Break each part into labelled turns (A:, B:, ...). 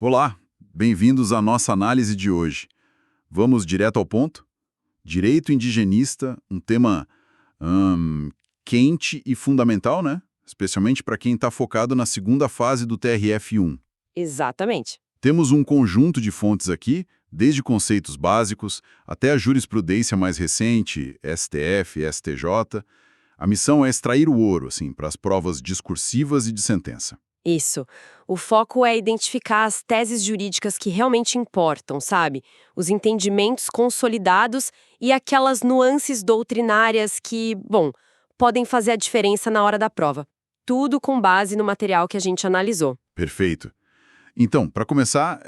A: Olá, bem-vindos à nossa análise de hoje. Vamos direto ao ponto? Direito indigenista, um tema quente e fundamental, né? Especialmente para quem está focado na segunda fase do TRF1.
B: Exatamente.
A: Temos um conjunto de fontes aqui, desde conceitos básicos até a jurisprudência mais recente, STF, STJ. A missão é extrair o ouro, assim, para as provas discursivas e de sentença.
B: Isso. O foco é identificar as teses jurídicas que realmente importam, sabe? Os entendimentos consolidados e aquelas nuances doutrinárias que, bom, podem fazer a diferença na hora da prova. Tudo com base no material que a gente analisou.
A: Perfeito. Então, para começar,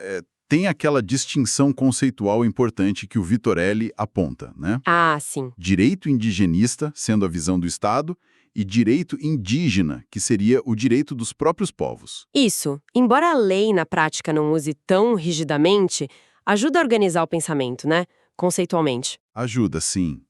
A: tem aquela distinção conceitual importante que o Vitorelli aponta, né?
B: Ah, sim.
A: Direito indigenista, sendo a visão do Estado, e direito indígena, que seria o direito dos próprios povos.
B: Isso. Embora a lei na prática não use tão rigidamente, ajuda a organizar o pensamento, né? Conceitualmente.
A: Ajuda, sim.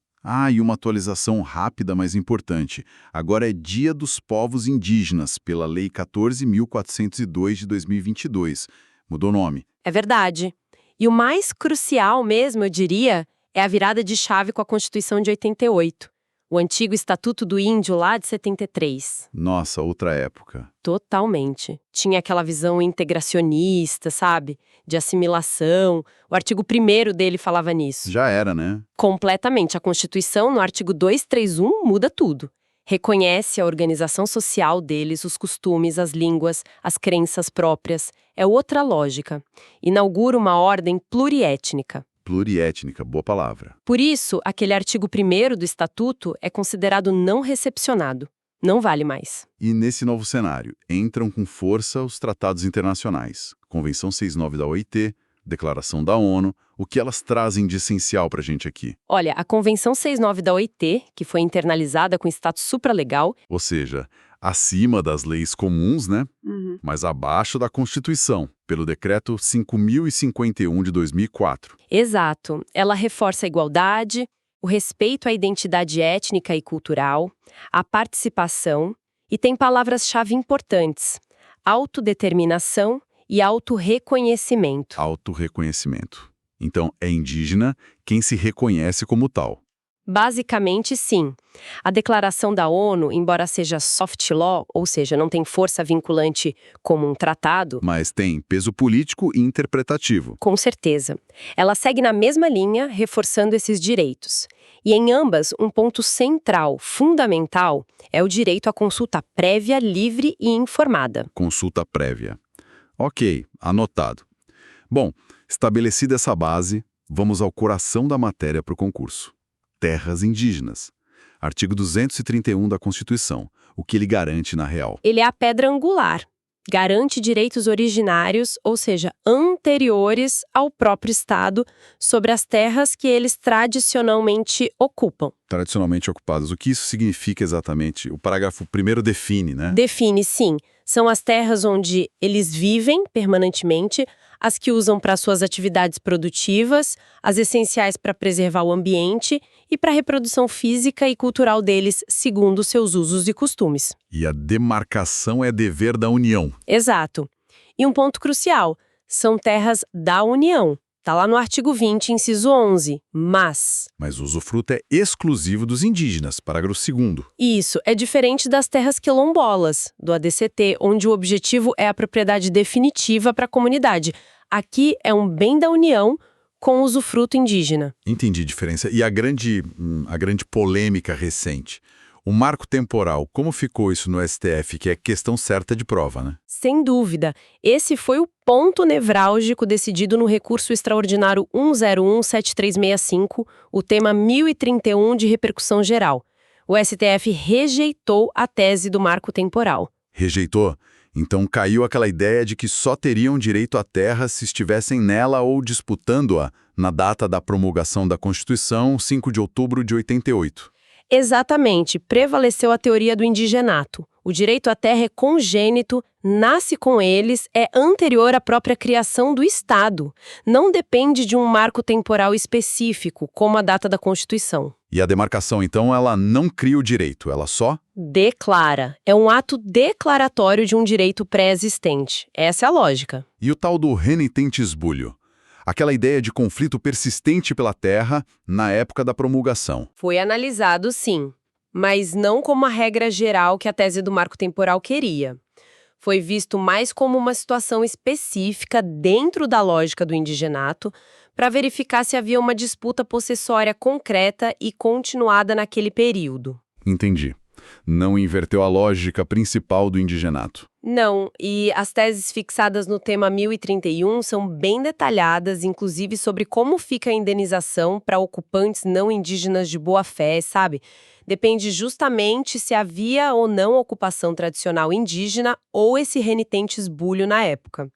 A: E uma atualização rápida, mas importante. Agora é Dia dos Povos Indígenas, pela Lei 14.402 de 2022. Mudou o nome.
B: É verdade. E o mais crucial mesmo, eu diria, é a virada de chave com a Constituição de 88. O antigo Estatuto do Índio lá de 73.
A: Nossa, outra época.
B: Totalmente. Tinha aquela visão integracionista, sabe? De assimilação. O artigo 1º dele falava nisso.
A: Já era, né?
B: Completamente. A Constituição, no artigo 231, muda tudo. Reconhece a organização social deles, os costumes, as línguas, as crenças próprias. É outra lógica. Inaugura uma ordem pluriétnica.
A: Pluriétnica, boa palavra.
B: Por isso, aquele artigo 1º do Estatuto é considerado não recepcionado. Não vale mais.
A: E nesse novo cenário, entram com força os tratados internacionais, Convenção 69 da OIT, Declaração da ONU, o que elas trazem de essencial para a gente aqui?
B: Olha, a Convenção 69 da OIT, que foi internalizada com status supralegal,
A: Ou seja, acima das leis comuns, né? Mas abaixo da Constituição, pelo Decreto 5.051 de 2004.
B: exato, ela reforça a igualdade, o respeito à identidade étnica e cultural, a participação e tem palavras-chave importantes: autodeterminação e autorreconhecimento.
A: Autorreconhecimento. Então, é indígena quem se reconhece como tal.
B: Basicamente, sim. A declaração da ONU, embora seja soft law, ou seja, não tem força vinculante como um tratado,
A: Mas tem peso político e interpretativo.
B: com certeza. Ela segue na mesma linha, reforçando esses direitos. E em ambas, um ponto central, fundamental, é o direito à consulta prévia, livre e informada.
A: Consulta prévia. Ok, anotado. Bom, estabelecida essa base, vamos ao coração da matéria para o concurso. Terras indígenas. Artigo 231 da Constituição. O que ele garante na real?
B: Ele é a pedra angular. Garante direitos originários, ou seja, anteriores ao próprio Estado, sobre as terras que eles tradicionalmente ocupam.
A: Tradicionalmente ocupadas. O que isso significa exatamente? O parágrafo 1º define, né?
B: Define, sim. São as terras onde eles vivem permanentemente, as que usam para suas atividades produtivas, as essenciais para preservar o ambiente e para a reprodução física e cultural deles, segundo seus usos e costumes.
A: E a demarcação é dever da União.
B: Exato. E um ponto crucial, são terras da União. Está lá no artigo 20, inciso 11. Mas
A: Mas o usufruto é exclusivo dos indígenas, parágrafo 2º.
B: isso é diferente das terras quilombolas, do ADCT, onde o objetivo é a propriedade definitiva para a comunidade. Aqui é um bem da União com usufruto indígena.
A: Entendi a diferença. E a grande polêmica recente. O marco temporal, como ficou isso no STF, que é questão certa de prova, né?
B: Sem dúvida, esse foi o ponto nevrálgico decidido no recurso extraordinário 1017365, o tema 1031 de repercussão geral. O STF rejeitou a tese do marco temporal.
A: Rejeitou? Então caiu aquela ideia de que só teriam direito à terra se estivessem nela ou disputando-a na data da promulgação da Constituição, 5 de outubro de 88.
B: Exatamente, prevaleceu a teoria do indigenato. O direito à terra é congênito, nasce com eles, é anterior à própria criação do Estado. Não depende de um marco temporal específico, como a data da Constituição.
A: E a demarcação, então, ela não cria o direito, ela só...
B: Declara. É um ato declaratório de um direito pré-existente. Essa é a lógica.
A: E o tal do renitentes bulliu? Aquela ideia de conflito persistente pela terra na época da promulgação.
B: Foi analisado, sim, mas não como a regra geral que a tese do marco temporal queria. Foi visto mais como uma situação específica dentro da lógica do indigenato para verificar se havia uma disputa possessória concreta e continuada naquele período.
A: Entendi. Não inverteu a lógica principal do indigenato.
B: Não, e as teses fixadas no tema 1031 são bem detalhadas, inclusive sobre como fica a indenização para ocupantes não indígenas de boa-fé, sabe? Depende justamente se havia ou não ocupação tradicional indígena ou esse renitentes bulliu na época.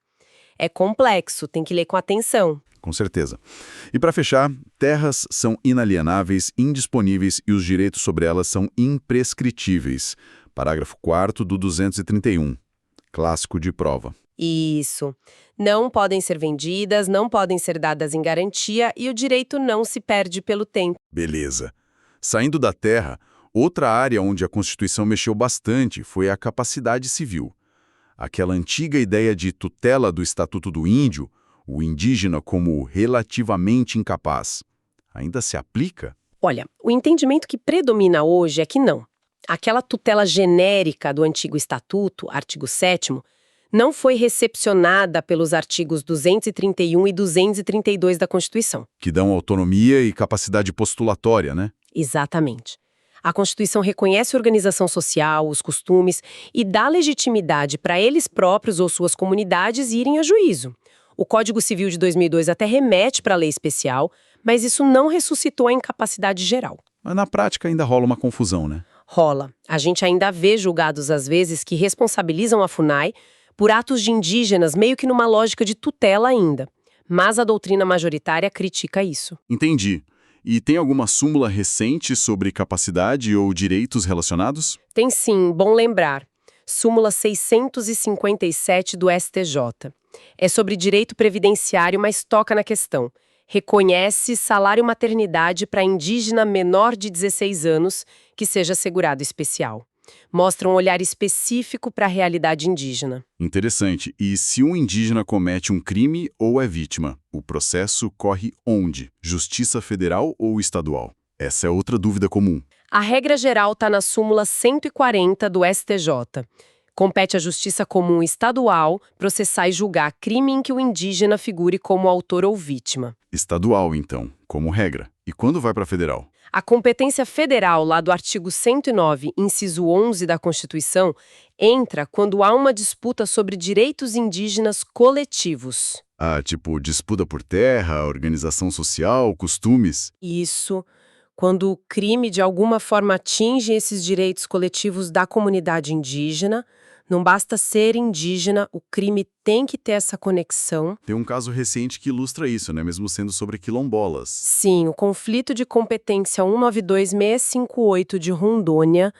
B: É complexo, tem que ler com atenção.
A: Com certeza. E para fechar, terras são inalienáveis, indisponíveis e os direitos sobre elas são imprescritíveis. Parágrafo 4º do 231. Clássico de prova.
B: Isso. Não podem ser vendidas, não podem ser dadas em garantia e o direito não se perde pelo tempo.
A: Beleza. Saindo da terra, outra área onde a Constituição mexeu bastante foi a capacidade civil. Aquela antiga ideia de tutela do Estatuto do Índio, o indígena como relativamente incapaz, ainda se aplica?
B: Olha, o entendimento que predomina hoje é que não. Aquela tutela genérica do antigo Estatuto, artigo 7º, não foi recepcionada pelos artigos 231 e 232 da Constituição.
A: Que dão autonomia e capacidade postulatória, né?
B: Exatamente. A Constituição reconhece a organização social, os costumes e dá legitimidade para eles próprios ou suas comunidades irem a juízo. O Código Civil de 2002 até remete para a lei especial, mas isso não ressuscitou a incapacidade geral.
A: Mas na prática ainda rola uma confusão, né?
B: Rola. A gente ainda vê julgados às vezes que responsabilizam a FUNAI por atos de indígenas meio que numa lógica de tutela ainda. Mas a doutrina majoritária critica isso.
A: Entendi. E tem alguma súmula recente sobre capacidade ou direitos relacionados?
B: Tem sim, bom lembrar. Súmula 657 do STJ. É sobre direito previdenciário, mas toca na questão. Reconhece salário maternidade para indígena menor de 16 anos que seja segurado especial. Mostra um olhar específico para a realidade indígena.
A: Interessante. E se um indígena comete um crime ou é vítima, o processo corre onde? Justiça federal ou estadual? Essa é outra dúvida comum.
B: A regra geral está na súmula 140 do STJ. Compete à Justiça Comum Estadual processar e julgar crime em que o indígena figure como autor ou vítima.
A: Estadual, então, como regra. E quando vai para federal?
B: A competência federal, lá do artigo 109, inciso 11 da Constituição, entra quando há uma disputa sobre direitos indígenas coletivos.
A: Ah, tipo disputa por terra, organização social, costumes?
B: Isso. Quando o crime de alguma forma atinge esses direitos coletivos da comunidade indígena, não basta ser indígena, o crime tem que ter essa conexão.
A: Tem um caso recente que ilustra isso, né? Mesmo sendo sobre quilombolas.
B: Sim, o conflito de competência 192658 de Rondônia,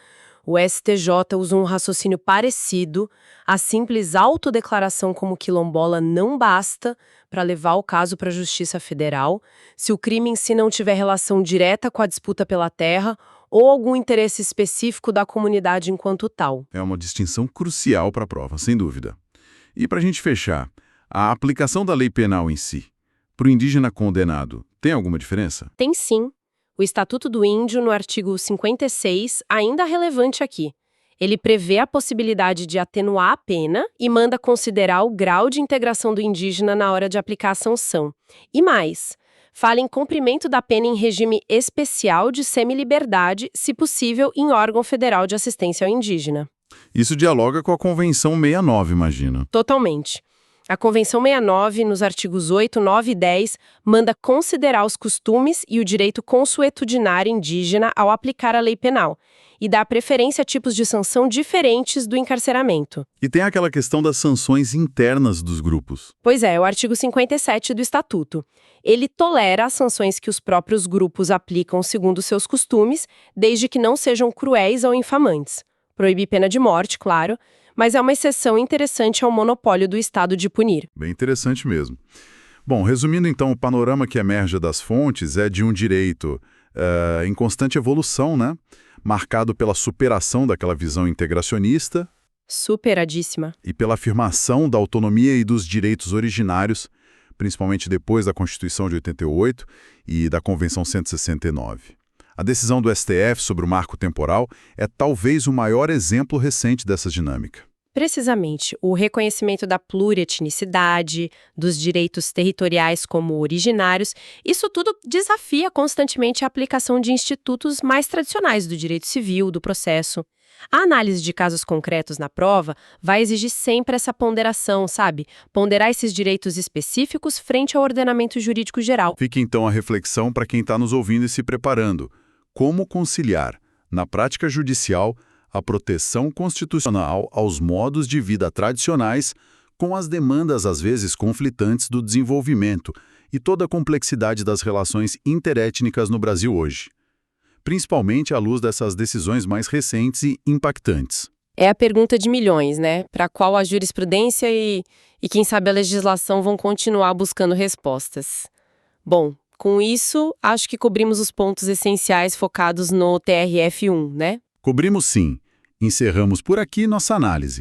B: o STJ usa um raciocínio parecido. A simples autodeclaração como quilombola não basta para levar o caso para a Justiça Federal, se o crime em si não tiver relação direta com a disputa pela terra ou algum interesse específico da comunidade enquanto tal.
A: É uma distinção crucial para a prova, sem dúvida. E para a gente fechar, a aplicação da lei penal em si, para o indígena condenado, tem alguma diferença?
B: Tem sim. O Estatuto do Índio, no artigo 56, ainda é relevante aqui. Ele prevê a possibilidade de atenuar a pena e manda considerar o grau de integração do indígena na hora de aplicar a sanção. E mais, fala em cumprimento da pena em regime especial de semiliberdade, se possível, em órgão federal de assistência ao indígena.
A: Isso dialoga com a Convenção 69, imagino.
B: Totalmente. A Convenção 69, nos artigos 8, 9 e 10, manda considerar os costumes e o direito consuetudinário indígena ao aplicar a lei penal e dá preferência a tipos de sanção diferentes do encarceramento.
A: E tem aquela questão das sanções internas dos grupos.
B: Pois é, o artigo 57 do Estatuto. Ele tolera as sanções que os próprios grupos aplicam segundo seus costumes, desde que não sejam cruéis ou infamantes. Proíbe pena de morte, claro, mas é uma exceção interessante ao monopólio do Estado de punir.
A: Bem interessante mesmo. Bom, resumindo então, o panorama que emerge das fontes é de um direito em constante evolução, né? Marcado pela superação daquela visão integracionista
B: Superadíssima.
A: e pela afirmação da autonomia e dos direitos originários, principalmente depois da Constituição de 88 e da Convenção 169. A decisão do STF sobre o marco temporal é talvez o maior exemplo recente dessa dinâmica.
B: Precisamente, o reconhecimento da plurietnicidade, dos direitos territoriais como originários, isso tudo desafia constantemente a aplicação de institutos mais tradicionais do direito civil, do processo. A análise de casos concretos na prova vai exigir sempre essa ponderação, sabe? Ponderar esses direitos específicos frente ao ordenamento jurídico geral.
A: Fica então a reflexão para quem está nos ouvindo e se preparando. Como conciliar, na prática judicial, a proteção constitucional aos modos de vida tradicionais com as demandas às vezes conflitantes do desenvolvimento e toda a complexidade das relações interétnicas no Brasil hoje, principalmente à luz dessas decisões mais recentes e impactantes.
B: É a pergunta de milhões, né? Para qual a jurisprudência e quem sabe a legislação vão continuar buscando respostas. Bom, com isso, acho que cobrimos os pontos essenciais focados no TRF1, né?
A: Cobrimos sim. Encerramos por aqui nossa análise.